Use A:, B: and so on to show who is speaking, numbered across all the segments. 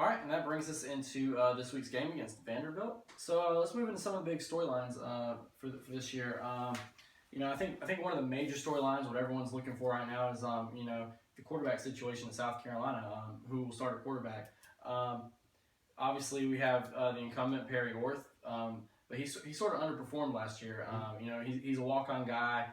A: All right, and that brings us into this week's game against Vanderbilt. So let's move into some of the big storylines for this year. I think one of the major storylines, what everyone's looking for right now, is the quarterback situation in South Carolina. Who will start a quarterback? Obviously, we have the incumbent Perry Orth, but he sort of underperformed last year. He's a walk-on guy.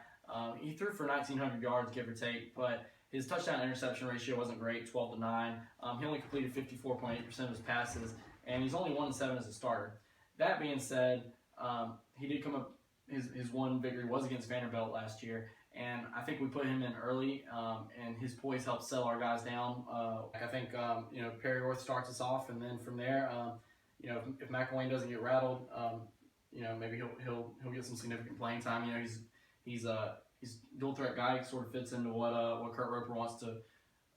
A: He threw for 1,900 yards, give or take, but his touchdown-interception ratio wasn't great, 12-9. He only completed 54.8% of his passes, and he's only 1-7 as a starter. That being said, he did come up. His one victory was against Vanderbilt last year, and I think we put him in early, and his poise helped sell our guys down. I think Perry Orth starts us off, and then from there, if McElwain doesn't get rattled, maybe he'll get some significant playing time. He's dual threat guy, sort of fits into what Kurt Roper wants to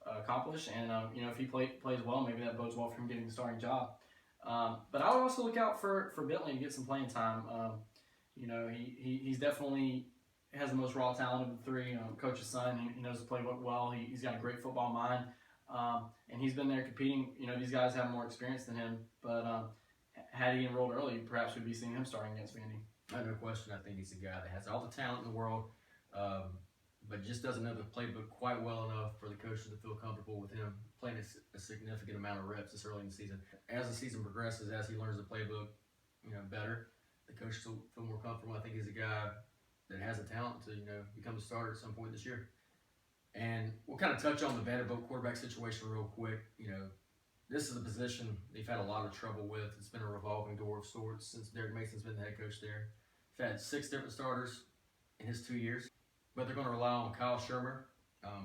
A: accomplish, and if he plays well, maybe that bodes well for him getting the starting job. But I would also look out for Bentley to get some playing time. He's definitely has the most raw talent of the three. Coach's son, he knows the playbook well. He's got a great football mind, and he's been there competing. These guys have more experience than him, but had he enrolled early, perhaps we'd be seeing him starting against Vandy.
B: No question. I think he's a guy that has all the talent in the world, but just doesn't know the playbook quite well enough for the coaches to feel comfortable with him playing a significant amount of reps this early in the season. As the season progresses, as he learns the playbook, better, the coaches will feel more comfortable. I think he's a guy that has the talent to, become the starter at some point this year. And we'll kind of touch on the Vanderbilt quarterback situation real quick. This is a position they've had a lot of trouble with. It's been a revolving door of sorts since Derek Mason's been the head coach there. They've had 6 different starters in his 2 years, but they're going to rely on Kyle Shermer.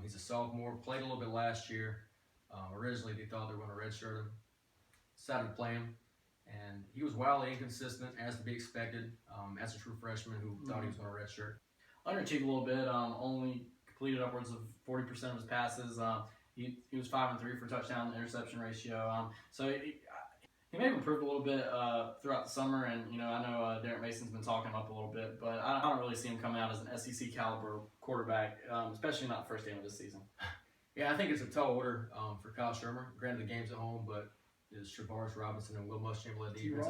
B: He's a sophomore, played a little bit last year. Originally, they thought they were going to redshirt him. Decided to play him, and he was wildly inconsistent, as to be expected, as a true freshman who thought he was going to redshirt.
A: Underachieved a little bit. Only completed upwards of 40% of his passes. He was 5-3 for touchdown to interception ratio. So he may have improved a little bit throughout the summer, and I know Derek Mason's been talking him up a little bit, but I don't really see him coming out as an SEC caliber quarterback, especially not the first game of this season.
B: Yeah, I think it's a tall order for Kyle Shermer. Granted, the game's at home, but is Travaris Robinson and Will Muschamp led the defense.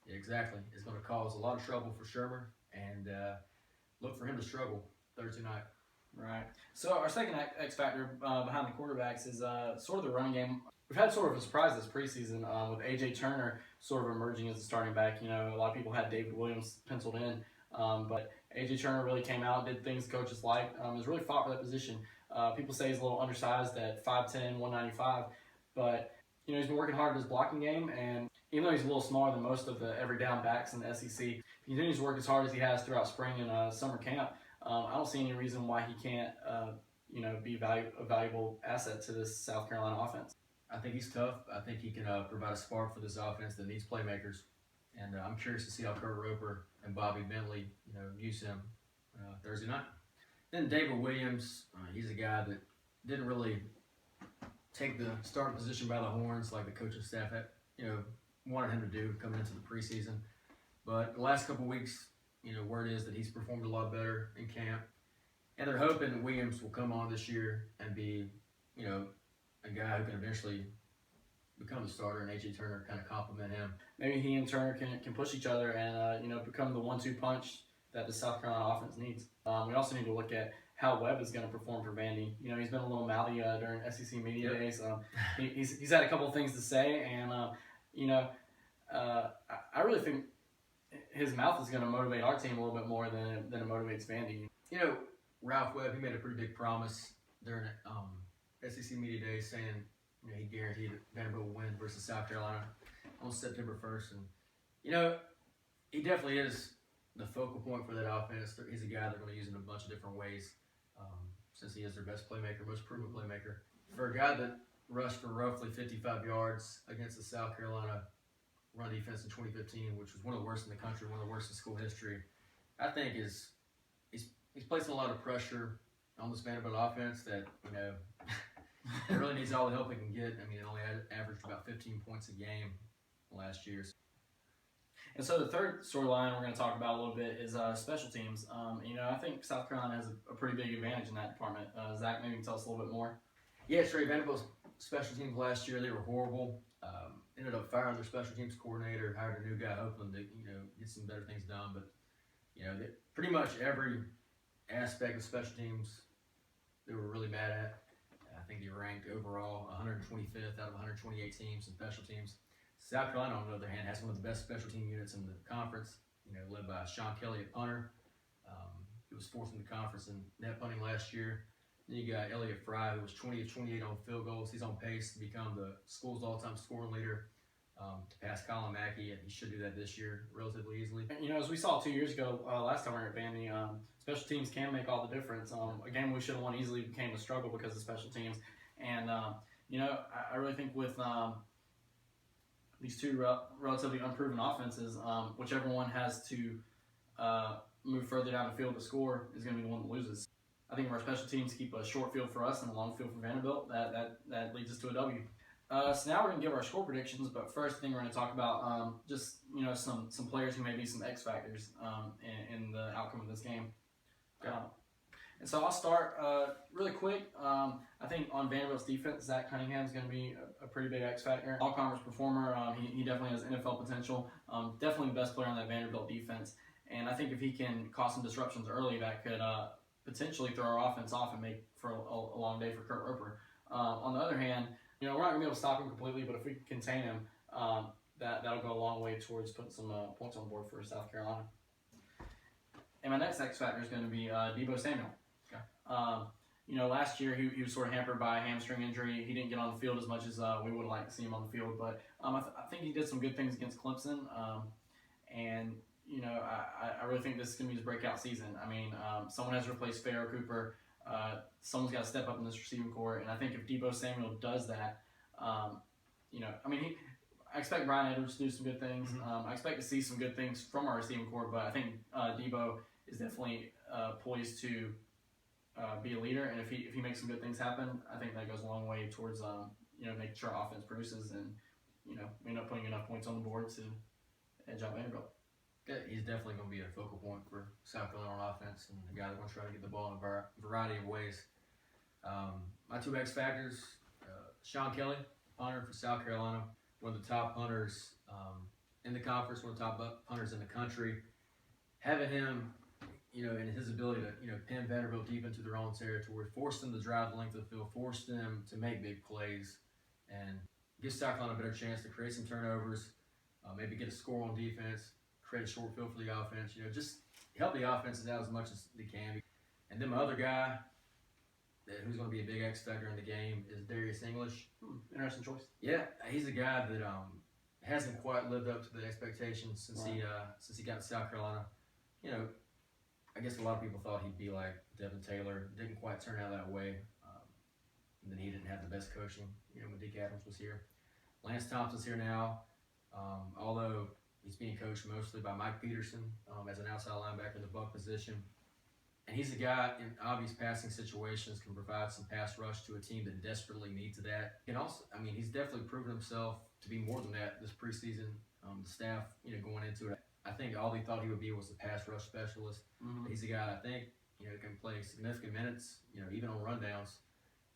B: Yeah, exactly. It's going to cause a lot of trouble for Shermer, and look for him to struggle Thursday night.
A: Right. So our second X factor behind the quarterbacks is sort of the running game. We've had sort of a surprise this preseason with A.J. Turner sort of emerging as a starting back. A lot of people had David Williams penciled in, but A.J. Turner really came out, did things coaches liked. Has really fought for that position. People say he's a little undersized at 5'10", 195, but he's been working hard at his blocking game, and even though he's a little smaller than most of the every down backs in the SEC, he continues to work as hard as he has throughout spring and summer camp. I don't see any reason why he can't, be a valuable asset to this South Carolina offense.
B: I think he's tough. I think he can provide a spark for this offense that needs playmakers, and I'm curious to see how Kurt Roper and Bobby Bentley, use him Thursday night. Then David Williams, he's a guy that didn't really take the starting position by the horns like the coaching staff had, wanted him to do coming into the preseason. But the last couple of weeks, word is that he's performed a lot better in camp. And they're hoping that Williams will come on this year and be, a guy who can eventually become the starter, and A.J. Turner kind of complement him.
A: Maybe he and Turner can push each other and, become the 1-2 punch that the South Carolina offense needs. We also need to look at how Webb is going to perform for Vandy. He's been a little mouthy during SEC Media Days. He's had a couple of things to say, and, I really think his mouth is going to motivate our team a little bit more than it motivates Vandy.
B: Ralph Webb, he made a pretty big promise during SEC Media Days saying, he guaranteed that Vanderbilt will win versus South Carolina on September 1st. And, he definitely is the focal point for that offense. He's a guy they're going to use in a bunch of different ways since he is their best playmaker, most proven playmaker. For a guy that rushed for roughly 55 yards against the South Carolina run defense in 2015, which was one of the worst in the country, one of the worst in school history, I think he's placing a lot of pressure on this Vanderbilt offense that, it really needs all the help it can get. It only averaged about 15 points a game last year.
A: And so the third storyline we're going to talk about a little bit is special teams. I think South Carolina has a pretty big advantage in that department. Zach, maybe you can tell us a little bit more.
B: Yeah, Trey, Vanderbilt's special teams last year, they were horrible. Ended up firing their special teams coordinator, hired a new guy, hoping to get some better things done. But pretty much every aspect of special teams they were really bad at. I think they ranked overall 125th out of 128 teams in special teams. South Carolina, on the other hand, has one of the best special team units in the conference. Led by Sean Kelly at punter. He was fourth in the conference in net punting last year. Then you got Elliott Fry, who was 20 of 28 on field goals. He's on pace to become the school's all-time scoring leader, to pass Colin Mackey, and he should do that this year relatively easily.
A: As we saw 2 years ago, last time we were at Vandy, special teams can make all the difference. A game we should have won easily became a struggle because of special teams. And, I really think with these two relatively unproven offenses, whichever one has to move further down the field to score is going to be the one that loses. I think if our special teams keep a short field for us and a long field for Vanderbilt, that leads us to a W. So now we're going to give our score predictions, but first thing we're going to talk about just some players who may be some X factors in the outcome of this game.
B: Okay.
A: And so I'll start really quick. I think on Vanderbilt's defense, Zach Cunningham is going to be a pretty big X factor. All-conference performer. He definitely has NFL potential. Definitely the best player on that Vanderbilt defense. And I think if he can cause some disruptions early, that could potentially throw our offense off and make for a long day for Kurt Roper. On the other hand, we're not going to be able to stop him completely, but if we can contain him, that'll go a long way towards putting some points on the board for South Carolina. And my next X factor is going to be Deebo Samuel.
B: Okay.
A: Last year he was sort of hampered by a hamstring injury. He didn't get on the field as much as we would like to see him on the field, but I think he did some good things against Clemson. And I really think this is going to be his breakout season. I mean, someone has to replace Pharaoh Cooper. Someone's got to step up in this receiving core, and I think if Deebo Samuel does that, I expect Brian Edwards to do some good things.
B: Mm-hmm.
A: I expect to see some good things from our receiving core, but I think Deebo is definitely poised to be a leader, and if he makes some good things happen, I think that goes a long way towards making sure our offense produces, and we end up putting enough points on the board to edge out Vanderbilt.
B: Yeah, he's definitely going to be a focal point for South Carolina on offense, and a guy that wants to try to get the ball in a variety of ways. My two X factors: Sean Kelly, punter for South Carolina, one of the top punters in the conference, one of the top punters in the country. Having him, and his ability to pin Vanderbilt deep into their own territory, force them to drive the length of the field, force them to make big plays, and give South Carolina a better chance to create some turnovers, maybe get a score on defense, create a short field for the offense. Just help the offenses out as much as they can. And then my other guy, who's going to be a big X factor in the game, is Darius English.
A: Interesting choice.
B: Yeah, he's a guy that hasn't quite lived up to the expectations since he got to South Carolina. I guess a lot of people thought he'd be like Devin Taylor. Didn't quite turn out that way. And then he didn't have the best coaching, when Dick Adams was here. Lance Thompson's here now, although he's being coached mostly by Mike Peterson as an outside linebacker in the buck position. And he's a guy in obvious passing situations can provide some pass rush to a team that desperately needs that. And also, he's definitely proven himself to be more than that this preseason. The staff, going into it, I think all they thought he would be was a pass rush specialist.
A: Mm-hmm.
B: He's a guy I think can play significant minutes, even on rundowns.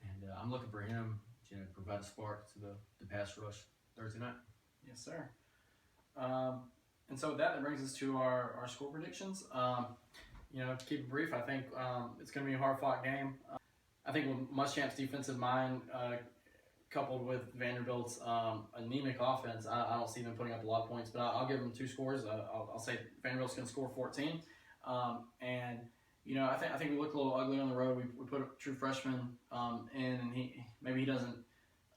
B: And I'm looking for him to provide a spark to the pass rush Thursday night.
A: Yes, sir. And so that brings us to our score predictions. To keep it brief, I think it's going to be a hard-fought game. I think with Muschamp's defensive mind, coupled with Vanderbilt's anemic offense, I don't see them putting up a lot of points, but I'll give them two scores. I'll say Vanderbilt's going to score 14. I think we look a little ugly on the road. We put a true freshman in, and he doesn't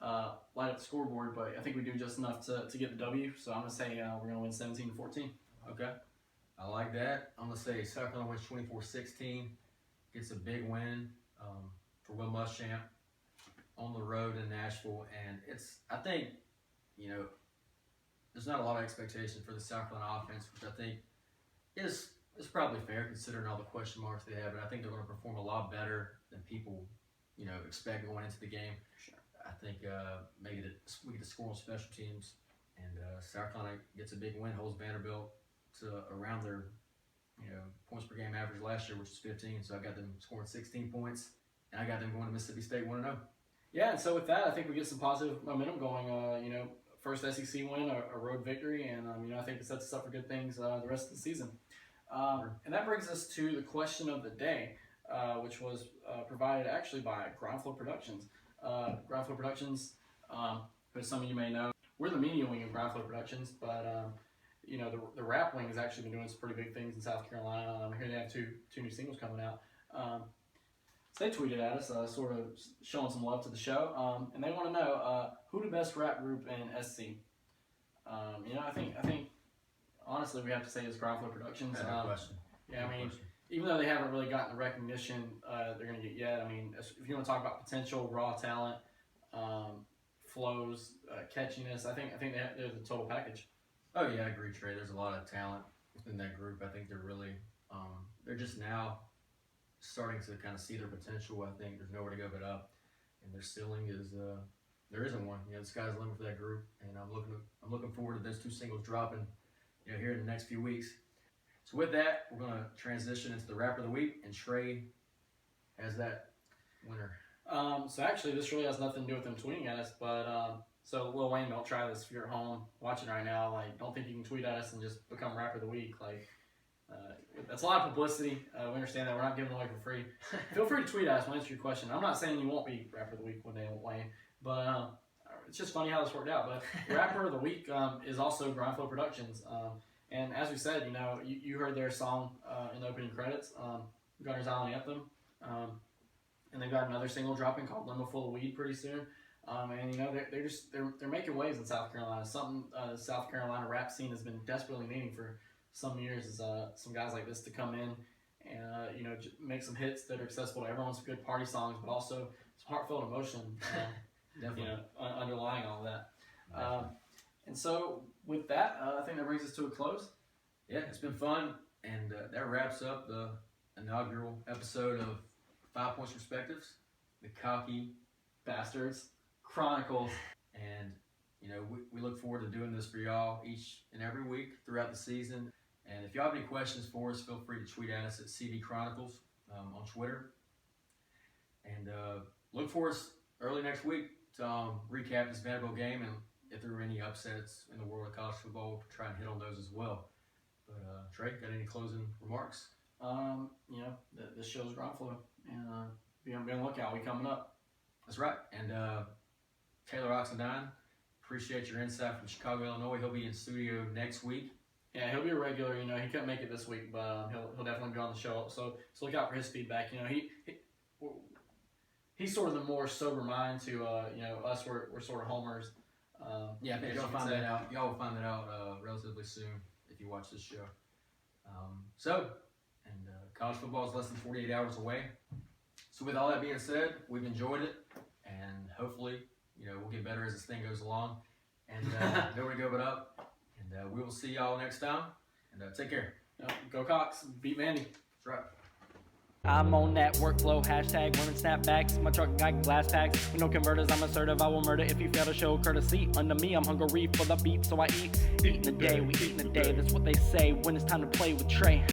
A: light up the scoreboard, but I think we do just enough to get the W. So I'm going to say we're going to win 17-14.
B: Okay. I like that. I'm going to say South Carolina wins 24-16. Gets a big win for Will Muschamp on the road in Nashville. And I think, there's not a lot of expectation for the South Carolina offense, which I think is probably fair considering all the question marks they have. And I think they're going to perform a lot better than people, expect going into the game.
A: Sure.
B: I think maybe we get to score on special teams, and South Carolina gets a big win, holds Vanderbilt to around their points per game average last year, which was 15. So I got them scoring 16 points, and I got them going to Mississippi State 1-0.
A: Yeah, and so with that, I think we get some positive momentum going. first SEC win, a road victory, and I think it sets us up for good things the rest of the season. And that brings us to the question of the day, which was provided actually by Groundfloor Productions. Groundfloor Productions, as some of you may know, we're the media wing of Groundfloor Productions, but the rap wing has actually been doing some pretty big things in South Carolina. Here they have two new singles coming out. So they tweeted at us, sort of showing some love to the show, and they want to know who the best rap group in SC. I think honestly we have to say is Groundfloor Productions.
B: No question.
A: Yeah, even though they haven't really gotten the recognition they're going to get yet, if you want to talk about potential, raw talent, flows, catchiness, I think they're the total package.
B: Oh yeah, I agree, Trey. There's a lot of talent within that group. I think they're really, they're just now starting to kind of see their potential. I think there's nowhere to go but up, and their ceiling is there isn't one. The sky's the limit for that group, and I'm looking forward to those two singles dropping, here in the next few weeks. So with that, we're gonna transition into the rapper of the week, and Trey has that winner.
A: So actually, this really has nothing to do with them tweeting at us, but so Lil Wayne, don't try this if you're at home watching right now. Don't think you can tweet at us and just become rapper of the week. That's a lot of publicity. We understand that we're not giving it away for free. Feel free to tweet at us. We'll answer your question. I'm not saying you won't be rapper of the week one day, Wayne, but it's just funny how this worked out. But rapper of the week is also Groundfloor Productions. And as we said, you heard their song in the opening credits, Gunner's Island Anthem. And they've got another single dropping called Limo Full of Weed pretty soon. And they're making waves in South Carolina. Something the South Carolina rap scene has been desperately needing for some years is some guys like this to come in and make some hits that are accessible to everyone. Some good party songs, but also some heartfelt emotion. Underlying all of that. And so with that, I think that brings us to a close.
B: Yeah, it's been fun, and that wraps up the inaugural episode of 5 Points Perspectives, the Cocky
A: Bastards Chronicles.
B: And we look forward to doing this for y'all each and every week throughout the season. And if y'all have any questions for us, feel free to tweet at us at CB Chronicles on Twitter. And look for us early next week to recap this Vanderbilt game, and if there were any upsets in the world of college football, we'll try and hit on those as well. But Trey, got any closing remarks?
A: This show's Groundfloor, and be on the lookout. We coming up.
B: That's right. And Taylor Oxendine, appreciate your insight from Chicago, Illinois. He'll be in studio next week.
A: Yeah, he'll be a regular. He couldn't make it this week, but he'll definitely be on the show. So look out for his feedback. He's sort of the more sober mind to us. We're sort of homers.
B: I think y'all find that out. Y'all will find that out relatively soon if you watch this show. College football is less than 48 hours away. So with all that being said, we've enjoyed it, and hopefully, we'll get better as this thing goes along. And nowhere to go but up. And we will see y'all next time. And take care.
A: Go Cox. Beat Vandy.
B: That's right.
C: I'm on that workflow, hashtag wearing snapbacks. My truck got glass packs. With no converters, I'm assertive, I will murder if you fail to show courtesy. Under me, I'm hungry for the beat, so I eat. Eating the day, we eating the day. That's what they say when it's time to play with Trey.